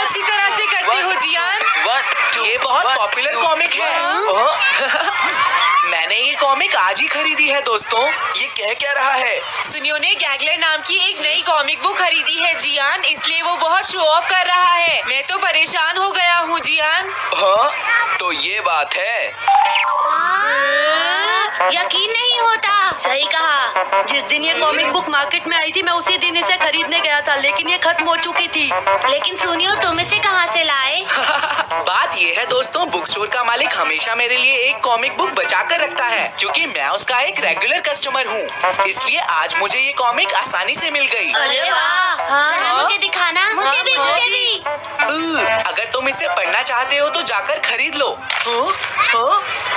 अच्छी तरह से करते हो जियान। ये बहुत पॉपुलर कॉमिक है। मैंने ये कॉमिक आज ही खरीदी है दोस्तों। ये कह क्या रहा है? सुनियो ने गैगलर नाम की एक नई कॉमिक बुक खरीदी है जियान, इसलिए वो बहुत शो ऑफ कर रहा है। मैं तो परेशान हो गया हूँ जियान। हाँ, तो ये बात है। यकीन नहीं होता। सही कहा। जिस दिन ये कॉमिक बुक मार्केट में आई थी मैं उसी दिन इसे खरीदने गया था, लेकिन ये खत्म हो चुकी थी। लेकिन सुनियो, तुम इसे कहाँ से लाए? बात ये है दोस्तों, बुक स्टोर का मालिक हमेशा मेरे लिए एक कॉमिक बुक बचा कर रखता है, क्योंकि मैं उसका एक रेगुलर कस्टमर हूँ। इसलिए आज मुझे ये कॉमिक आसानी से मिल गई। अरे वाह! हाँ, मुझे दिखाना। मुझे भी। अगर तुम इसे पढ़ना चाहते हो तो जाकर खरीद लो।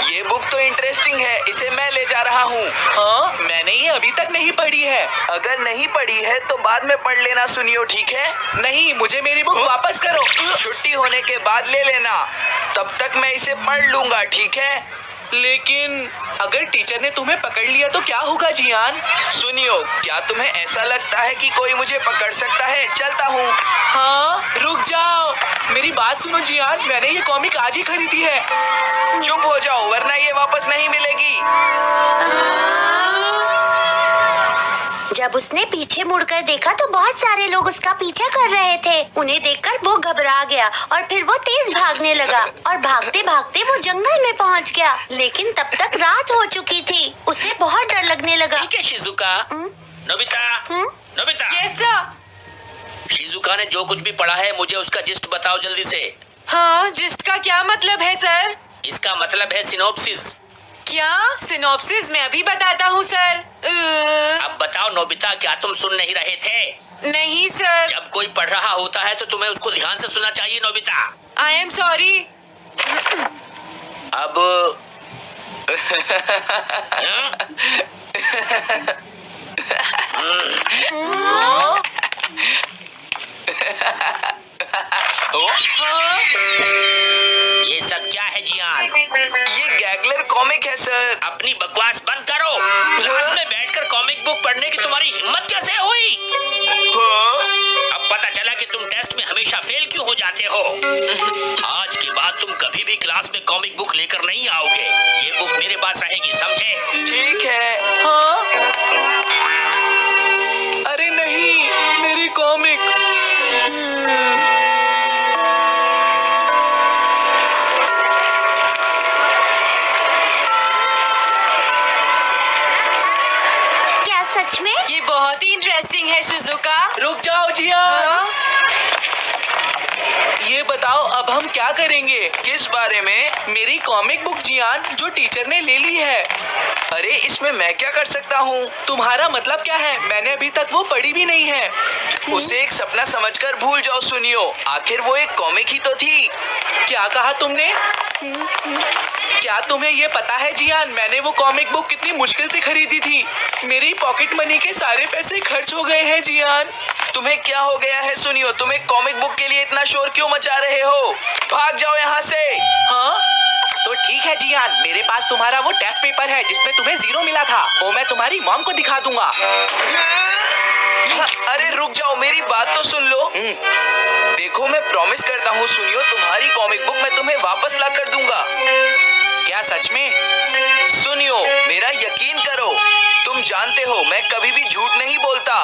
ये बुक तो इंटरेस्टिंग है, इसे मैं ले जा रहा हूँ। हाँ, मैंने ये अभी तक नहीं पढ़ी है। अगर नहीं पढ़ी है तो बाद में पढ़ लेना सुनियो, ठीक है? नहीं, मुझे मेरी बुक वापस करो। छुट्टी होने के बाद ले लेना, तब तक मैं इसे पढ़ लूंगा, ठीक है? लेकिन अगर टीचर ने तुम्हें पकड़ लिया तो क्या होगा जियान? सुनियो, क्या तुम्हें ऐसा लगता है कि कोई मुझे पकड़ सकता है? चलता हूँ। हाँ, रुक जाओ, मेरी बात सुनो जियान, मैंने ये कॉमिक आज ही खरीदी है। चुप हो जाओ, वरना ये वापस नहीं मिलेगी। जब उसने पीछे मुड़कर देखा तो बहुत सारे लोग उसका पीछा कर रहे थे। उन्हें देखकर वो घबरा गया और फिर वो तेज भागने लगा और भागते भागते वो जंगल में पहुंच गया। लेकिन तब तक रात हो चुकी थी। उसे बहुत डर लगने लगा। ठीक है Shizuka. Nobita. Yes sir. Shizuka ने जो कुछ भी पढ़ा है मुझे उसका जिस्ट बताओ जल्दी से। हाँ, जिसका क्या मतलब है सर? इसका मतलब है सिनॉप्सिस। क्या सिनॉप्सिस? मैं अभी बताता हूँ सर। अब बताओ नोबिता, क्या तुम सुन नहीं रहे थे? नहीं सर। जब कोई पढ़ रहा होता है तो तुम्हें उसको ध्यान से सुनना चाहिए नोबिता। I am sorry. अब ये सब क्या है जियान? ये गैगलर कॉमिक है सर। अपनी बकवास बंद करो। क्लास में बैठकर कॉमिक बुक पढ़ने की तुम्हारी हिम्मत कैसे हुई? अब पता चला कि तुम टेस्ट में हमेशा फेल क्यों हो जाते हो। आज के बाद तुम कभी भी क्लास में कॉमिक बुक लेकर नहीं आओगे। ये बुक मेरे पास रहेगी, समझे? ठीक है। हाँ? अरे नहीं, मेरी कॉमिक। क्या सच में? ये बहुत ही इंटरेस्टिंग है शिजुका। रुक जाओ जियान। ये बताओ अब हम क्या करेंगे? किस बारे में? मेरी कॉमिक बुक जियान, जो टीचर ने ले ली है। अरे इसमें मैं क्या कर सकता हूँ? तुम्हारा मतलब क्या है? मैंने अभी तक वो पढ़ी भी नहीं है। उसे एक सपना समझकर भूल जाओ सुनियो, आखिर वो एक कॉमिक ही तो थी। क्या कहा तुमने? क्या तुम्हें ये पता है जियान, मैंने वो कॉमिक बुक कितनी मुश्किल से खरीदी थी। मेरी पॉकेट मनी के सारे पैसे खर्च हो गए हैं जियान। तुम्हें क्या हो गया है सुनियो? तुम एक कॉमिक बुक के लिए इतना शोर क्यों मचा रहे हो? भाग जाओ यहाँ से। हाँ? तो ठीक है जियान, मेरे पास तुम्हारा वो टेस्ट पेपर है जिसमें तुम्हें 0 मिला था। वो मैं तुम्हारी मॉम को दिखा दूंगा। अरे रुक जाओ, मेरी बात तो सुन लो। देखो मैं प्रॉमिस करता हूँ सुनियो, तुम्हारी कॉमिक बुक मैं तुम्हें वापस ला कर दूंगा। क्या सच में? सुनियो, मेरा यकीन करो, तुम जानते हो मैं कभी भी झूठ नहीं बोलता।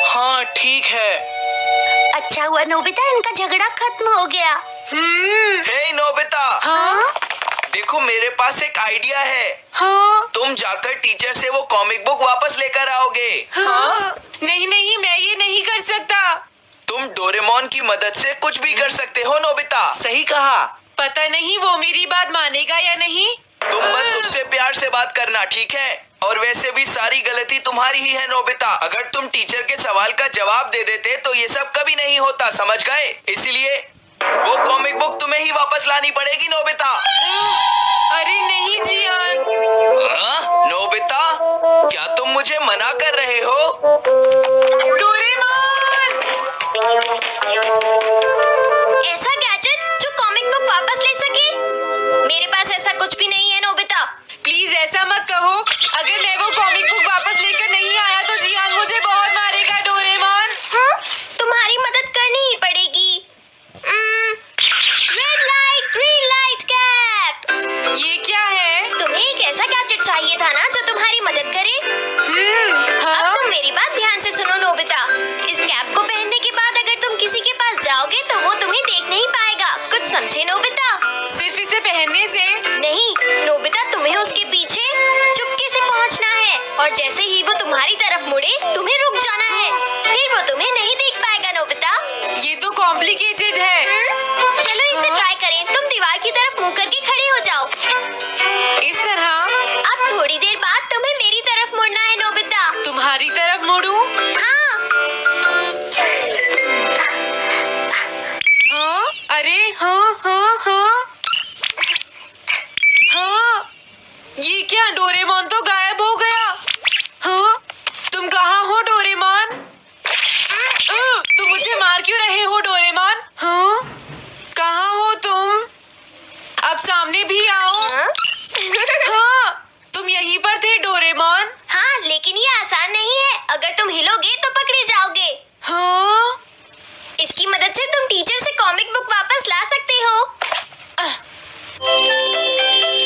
हाँ ठीक है। अच्छा हुआ नोबिता, इनका झगड़ा खत्म हो गया। हे नोबिता। हाँ? देखो मेरे पास एक आइडिया है। हाँ? तुम जाकर टीचर से वो कॉमिक बुक वापस लेकर आओगे। हाँ? नहीं नहीं, मैं ये नहीं कर सकता। तुम डोरेमोन की मदद से कुछ भी कर सकते हो नोबिता। सही कहा। पता नहीं वो मेरी बात मानेगा या नहीं। तुम बस उससे प्यार से बात करना, ठीक है? और वैसे भी सारी गलती तुम्हारी ही है नोबिता। अगर तुम टीचर के सवाल का जवाब दे देते तो ये सब कभी नहीं होता, समझ गए? इसलिए वो कॉमिक बुक तुम्हें ही वापस लानी पड़ेगी नोबिता। अरे नहीं जियान। नोबिता, क्या तुम मुझे मना कर रहे हो? डोरेमोन! ऐसा गैजेट जो कॉमिक बुक वापस ले सके? मेरे पास ऐसा कुछ भी नहीं है नोबिता। प्लीज ऐसा मत कहो। अगर मैं वो कॉमिक बुक वापस लेकर नहीं आया तो जियान मुझे बहुत मारेगा डोरेमोन। हाँ? तुम्हारी मदद करनी ही पड़ेगी। और जैसे ही वो तुम्हारी तरफ मुड़े तुम्हें रुक जाना है, फिर वो तुम्हें नहीं देख पाएगा नोबिता। ये तो कॉम्प्लिकेटेड है। चलो इसे हाँ? ट्राई करें। तुम दीवार की तरफ मुंह करके खड़े हो जाओ। इस तरह? अब थोड़ी देर बाद तुम्हें मेरी तरफ मुड़ना है नोबिता। तुम्हारी तरफ मुड़ूं? हाँ। हाँ? अरे हाँ हाँ हाँ हाँ, ये क्या, डोरेमोन तो गायब हो गया। हाँ, तुम कहाँ हो डोरेमोन? तुम मुझे मार क्यों रहे हो डोरेमोन? हाँ, कहाँ हो तुम? अब सामने भी आओ। हाँ, तुम यहीं पर थे डोरेमोन। हाँ, लेकिन ये आसान नहीं है। अगर तुम हिलोगे तो पकड़े जाओगे। हाँ, इसकी मदद से तुम टीचर से कॉमिक बुक वापस ला सकते हो।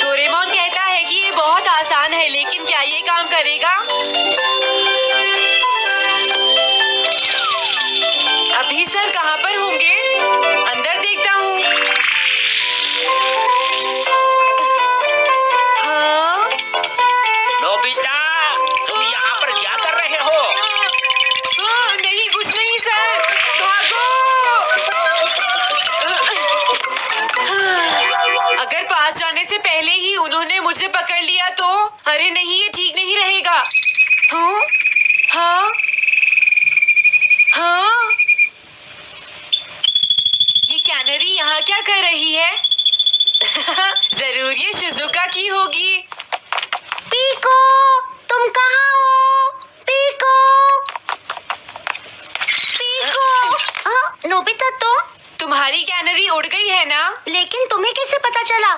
डोरेमोन कहता है कि ये बहुत आसान है, लेकिन क्या ये काम करेगा? अभी सर कहाँ पर होंगे? अंदर देखता हूँ। हाँ? नोबिता, तुम यहाँ पर क्या कर रहे हो? हाँ, नहीं, कुछ नहीं सर, भागो। अगर पास जाने से पहले ही उन्होंने मुझे पकड़ लिया तो? अरे नहीं, ये ठीक नहीं रहेगा। हाँ? हाँ? हाँ? ये कैनरी यहाँ क्या कर रही है? जरूर ये शिजुका की होगी। पीको, तुम कहाँ हो? Piko, Piko. हाँ, नोबिता तुम्हारी कैनरी उड़ गई है ना? लेकिन तुम्हें कैसे पता चला?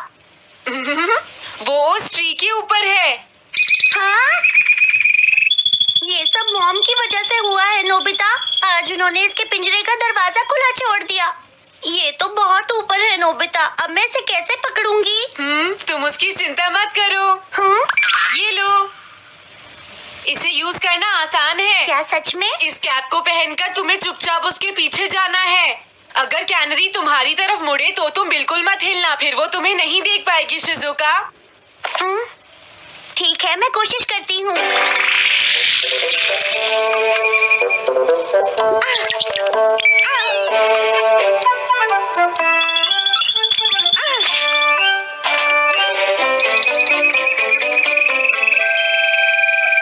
वो उस ट्री के ऊपर है। हाँ? ये सब मॉम की वजह से हुआ है नोबिता। आज उन्होंने इसके पिंजरे का दरवाजा खुला छोड़ दिया। ये तो बहुत ऊपर है नोबिता। अब मैं इसे कैसे पकड़ूंगी? तुम उसकी चिंता मत करो। हाँ? ये लो, इसे यूज करना आसान है। क्या सच में? इस कैप को पहनकर तुम्हें चुपचाप उसके पीछे जाना है। अगर कैनरी तुम्हारी तरफ मुड़े तो तुम बिल्कुल मत हिलना, फिर वो तुम्हें नहीं देख पाएगी शिजुका। ठीक है, मैं कोशिश करती हूँ।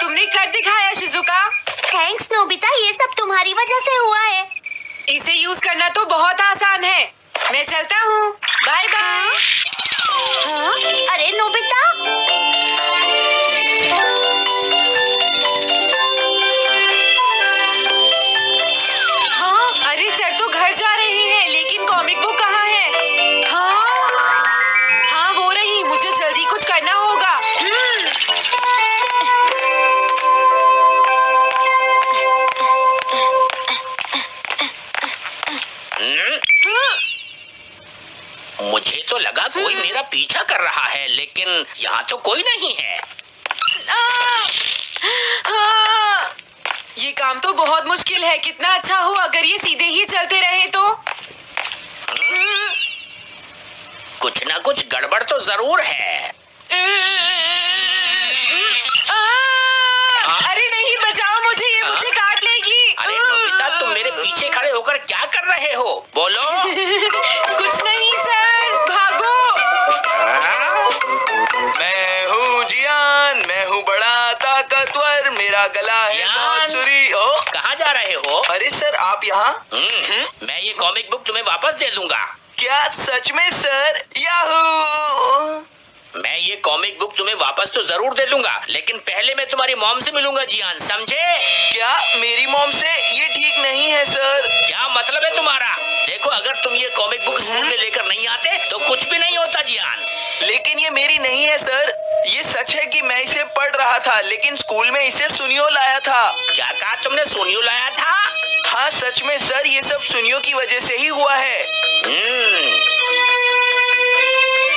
तुमने कर दिखाया शिजुका। थैंक्स नोबिता, ये सब तुम्हारी वजह से हुआ है। इसे यूज करना तो बहुत आसान है। मैं चलता हूँ, बाय बाय। हाँ? अरे नोबिता, हाँ, अरे सर तो घर जा रहे हैं, लेकिन कॉमिक बुक कहाँ है? हाँ, हाँ वो रही, मुझे जल्दी कुछ करना होगा। मुझे तो लगा कोई मेरा पीछा कर रहा है, लेकिन यहाँ तो कोई नहीं है। हाँ, ये काम तो बहुत मुश्किल है। कितना अच्छा हो अगर ये सीधे ही चलते रहे तो। कुछ ना कुछ गड़बड़ तो जरूर है। अरे नहीं, बचाओ मुझे, ये मुझे काट लेगी। अरे नोबिता, तुम मेरे पीछे खड़े होकर क्या कर रहे हो? बोलो। कुछ नहीं सर, भागो। मैं हूँ जियान, मैं हूँ बड़ा ताकतवर, मेरा गला है जियान। बहुत सुरी। ओ, कहाँ जा रहे हो? अरे सर आप यहाँ? मैं ये कॉमिक बुक तुम्हें वापस दे दूंगा। क्या सच में सर? याहू! मैं ये कॉमिक बुक तुम्हें वापस तो जरूर दे दूंगा, लेकिन पहले मैं तुम्हारी मॉम से मिलूंगा जियान, समझे? क्या मेरी मॉम से? ये ठीक नहीं है सर। क्या मतलब है तुम्हारा? देखो, अगर तुम ये कॉमिक बुक स्कूल में लेकर नहीं आते तो कुछ भी नहीं होता जियान। लेकिन ये मेरी नहीं है सर। ये सच है कि मैं इसे पढ़ रहा था, लेकिन स्कूल में इसे सुनियो लाया था। क्या कहा तुमने? सोनियो लाया था? हाँ सच में सर, ये सब सुनियो की वजह से ही हुआ है।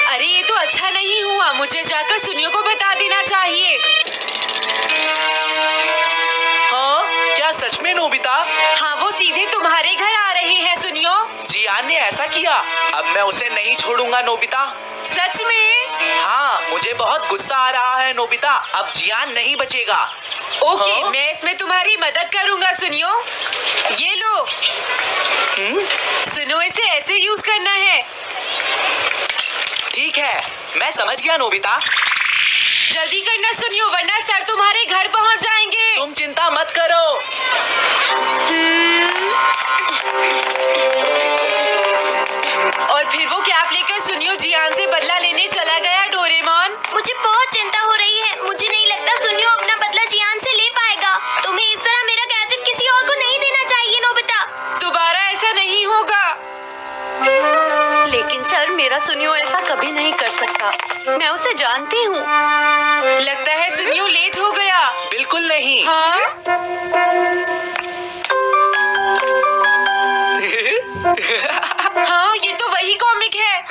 अरे ये तो अच्छा नहीं हुआ, मुझे जाकर सुनियो को बता देना चाहिए। हाँ, क्या सच में नोबिता? हाँ, वो सीधे तुम्हारे घर आ रहे हैं सुनियो। जियान ने ऐसा ऐसा किया। अब मैं उसे नहीं छोड़ूंगा नोबिता। सच में? हाँ, मुझे बहुत गुस्सा आ रहा है नोबिता। अब जियान नहीं बचेगा। ओके, हाँ? मैं इसमें तुम्हारी मदद करूंगा। सुनियो, ये लो। सुनो, इसे ऐसे यूज करना है। ठीक है, मैं समझ गया नोबिता। जल्दी करना सुनियो, वरना सर तुम्हारे घर पहुंच जाएंगे। तुम चिंता मत करो। और फिर वो कैप लेकर सुनियो जियान से बदला लेने चला गया। डोरेमोन, मुझे बहुत चिंता हो रही है। मुझे नहीं लगता सुनियो अपना बदला जियान से ले पाएगा। तुम्हें इस तरह मेरा गैजेट किसी और को नहीं देना चाहिए नोबिता। दोबारा ऐसा नहीं होगा। लेकिन सर, मेरा सुनियो ऐसा कभी नहीं कर सकता। मैं उसे जानती हूँ। लगता है सुनियो लेट हो गया। बिल्कुल नहीं। हाँ? हाँ, ये तो वही कॉमिक है।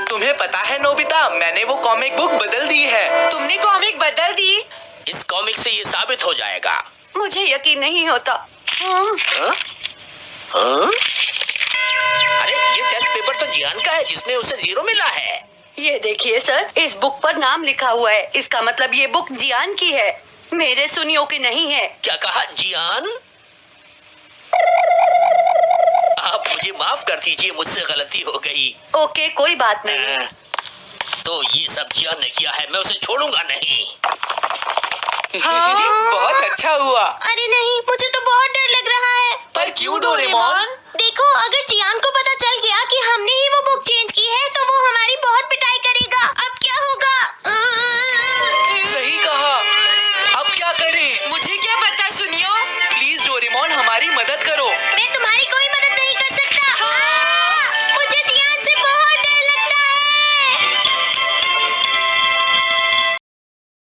तुम्हें पता है नोबिता, मैंने वो कॉमिक बुक बदल दी है। तुमने कॉमिक बदल दी? इस कॉमिक से ये साबित हो जाएगा। मुझे यकीन नहीं होता। हाँ? हाँ? अरे ये टेस्ट पेपर तो जियान का है, जिसमें उसे 0 मिला है। ये देखिए सर, इस बुक पर नाम लिखा हुआ है। इसका मतलब ये बुक जियान की है, मेरे सुनियो की नहीं है। क्या कहा? जियान? आप मुझे माफ कर दीजिए, मुझसे गलती हो गई। ओके, कोई बात नहीं। तो ये सब जियान ने किया है, मैं उसे छोड़ूंगा नहीं। बहुत अच्छा हुआ। अरे नहीं, मुझे तो बहुत डर लग रहा है। पर क्यों डोरेमोन? देखो, अगर जियान को पता चल गया कि हमने ही वो बुक चेंज की है, तो वो हमारी बहुत पिटाई करेगा। अब क्या होगा? सही कहा। अब क्या करें? मुझे क्या पता सुनियो। प्लीज डोरेमोन, हमारी मदद करो।